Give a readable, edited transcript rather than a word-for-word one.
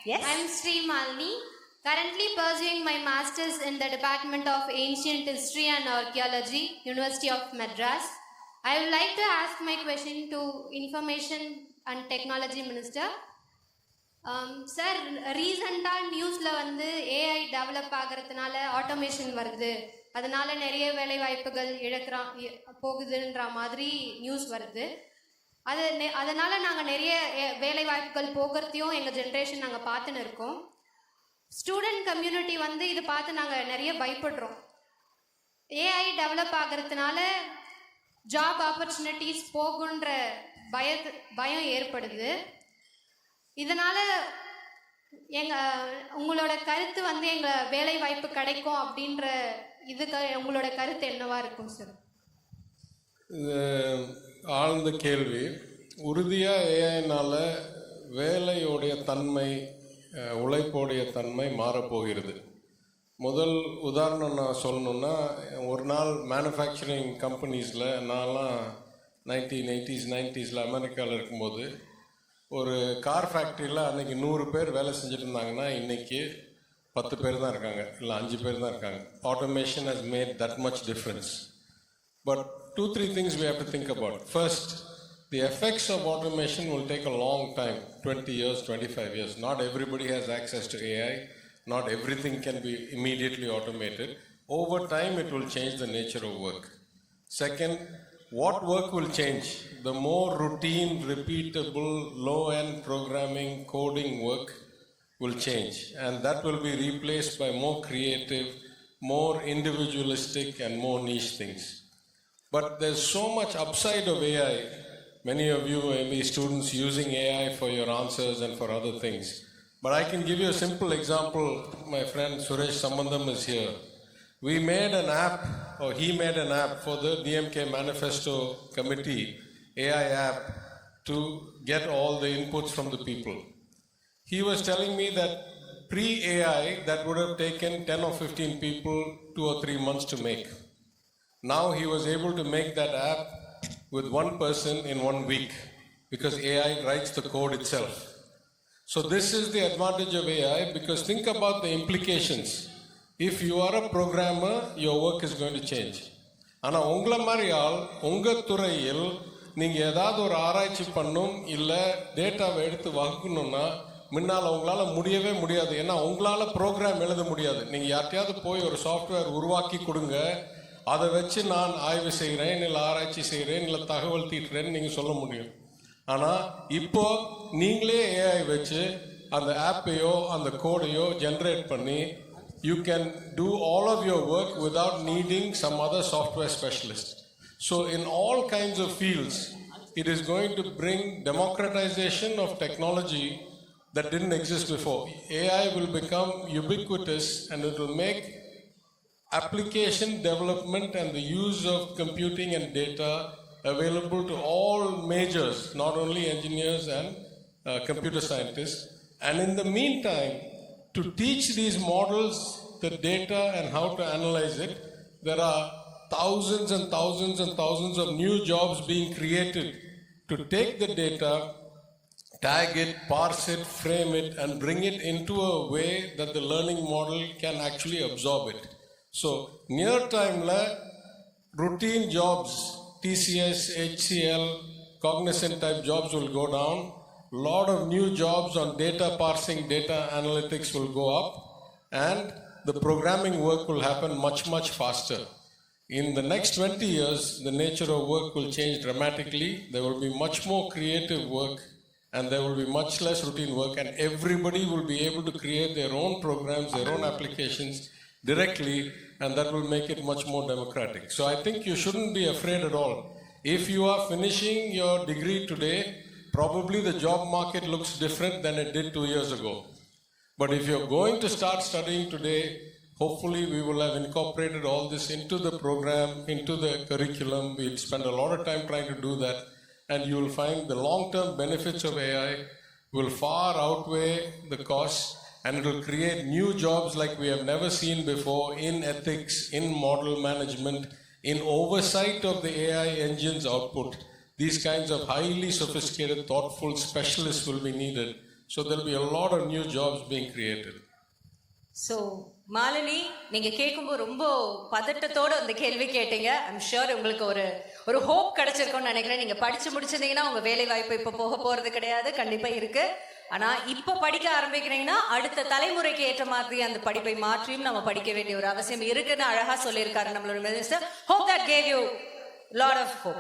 Yes. I am Sri Malini, currently pursuing my Masters in the Department of Ancient History and Archaeology, University of Madras. I would like to ask my question to Information and Technology Minister. Sir ரீசெண்டாக நியூஸில் வந்து AI develop ஆகிறதுனால automation வருது, அதனால நிறைய வேலை வாய்ப்புகள் போகுதுன்ற மாதிரி நியூஸ் வருது. அதனால நாங்கள் நிறைய வேலை வாய்ப்புகள் போகிறதையும் எங்கள் ஜென்ரேஷன் நாங்கள் பார்த்துன்னு இருக்கோம். ஸ்டூடெண்ட் கம்யூனிட்டி வந்து இது பார்த்து நாங்கள் நிறைய பயப்படுறோம். ஏஐ டெவலப் ஆகிறதுனால ஜாப் ஆப்பர்ச்சுனிட்டிஸ் போகுன்ற பயம் ஏற்படுது. இதனால் உங்களோட கருத்து வந்து எங்கள் வேலை வாய்ப்பு கிடைக்கும் அப்படின்ற இதுக்கு உங்களோட கருத்து என்னவா இருக்கும் சார்? இது ஆழ்ந்த கேள்வி. உறுதியாக ஏஐனால் வேலையோடைய தன்மை, உழைப்போடைய தன்மை மாறப்போகிறது. முதல் உதாரணம் நான் சொல்லணுன்னா, ஒரு நாள் மேனுஃபேக்சரிங் கம்பெனிஸில் நான்லாம் 1980s அமெரிக்காவில் இருக்கும்போது ஒரு கார் ஃபேக்ட்ரியில் அன்றைக்கி 100 பேர் வேலை செஞ்சுட்டு இருந்தாங்கன்னா இன்றைக்கி 10 பேர் தான் இருக்காங்க, இல்லை 5 பேர் தான் இருக்காங்க. Automation has made that much difference. But 2-3 things we have to think about. First, the effects of automation will take a long time, 20 years, 25 years. Not everybody has access to AI. Not everything can be immediately automated. Over time, it will change the nature of work. Second, what work will change? The more routine, repeatable, low-end programming, coding work will change. And that will be replaced by more creative, more individualistic and more niche things. But there's so much upside of AI. Many of you may be students using AI for your answers and for other things. But I can give you a simple example. My friend Suresh Sambandam is here. We made an app, or he made an app for the DMK Manifesto Committee, AI app, to get all the inputs from the people. He was telling me that pre-AI, that would have taken 10 or 15 people 2 or 3 months to make. Now he was able to make that app with one person in 1 week because AI writes the code itself. So this is the advantage of AI, because think about the implications. If you are a programmer, your work is going to change. ஆனால் உங்களை மாதிரி ஆள் உங்கள் துறையில் நீங்கள் ஏதாவது ஒரு ஆராய்ச்சி பண்ணும், இல்லை டேட்டாவை எடுத்து வகுக்கணும்னா முன்னால் உங்களால் முடியவே முடியாது. ஏன்னா உங்களால் ப்ரோக்ராம் எழுத முடியாது. நீங்கள் யார்கிட்டையாவது போய் ஒரு சாஃப்ட்வேர் உருவாக்கி கொடுங்க, அதை வச்சு நான் ஆய்வு செய்கிறேன், இல்லை ஆராய்ச்சி செய்கிறேன், இல்லை தகவல் தீட்டுறேன்னு நீங்கள் சொல்ல முடியும். ஆனால் இப்போ நீங்களே ஏஐ வச்சு அந்த ஆப்பையோ அந்த கோடையோ ஜென்ரேட் பண்ணி you can do all of your work without needing some other software specialist. So in all kinds of fields, it is going to bring democratization of technology that didn't exist before. AI will become ubiquitous and it will make application development and the use of computing and data available to all majors, not only engineers and computer scientists. And in the meantime, to teach these models the data and how to analyze it, there are thousands and thousands and thousands of new jobs being created to take the data, tag it, parse it, frame it, and bring it into a way that the learning model can actually absorb it. So, near time, routine jobs, TCS, HCL, Cognizant type jobs will go down. Lot of new jobs on data parsing, data analytics will go up, and the programming work will happen much, much faster. In the next 20 years, the nature of work will change dramatically. There will be much more creative work, and there will be much less routine work, and everybody will be able to create their own programs, their own applications directly, and that will make it much more democratic. So I think you shouldn't be afraid at all. If you are finishing your degree today, probably the job market looks different than it did 2 years ago. But if you're going to start studying today, hopefully we will have incorporated all this into the program, into the curriculum. We'll spend a lot of time trying to do that, and you will find the long-term benefits of AI will far outweigh the costs, and it will create new jobs like we have never seen before in ethics, in model management, in oversight of the AI engine's output. These kinds of highly sophisticated, thoughtful specialists will be needed So there will be a lot of new jobs being created. So Malini, நீங்க கேட்கும்போது ரொம்ப பதட்டத்தோட அந்த கேள்வி கேட்டீங்க. I'm sure உங்களுக்கு ஒரு hope கிடைச்சிருக்கும்னு நினைக்கிறேன். நீங்க படிச்சு முடிச்சிருந்தீங்கன்னா உங்க வேலை வாய்ப்பு இப்ப போக போறது கிடையாது, கண்டிப்பா இருக்கு. ஆனா இப்ப படிக்க ஆரம்பிக்கிறீங்கன்னா அடுத்த தலைமுறைக்கு ஏற்ற மாதிரி அந்த படிப்பை மாற்றியும் நம்ம படிக்க வேண்டிய ஒரு அவசியம் இருக்குன்னு அழகா சொல்லியிருக்காரு நம்மளோட minister. Hope that gave you lot of hope.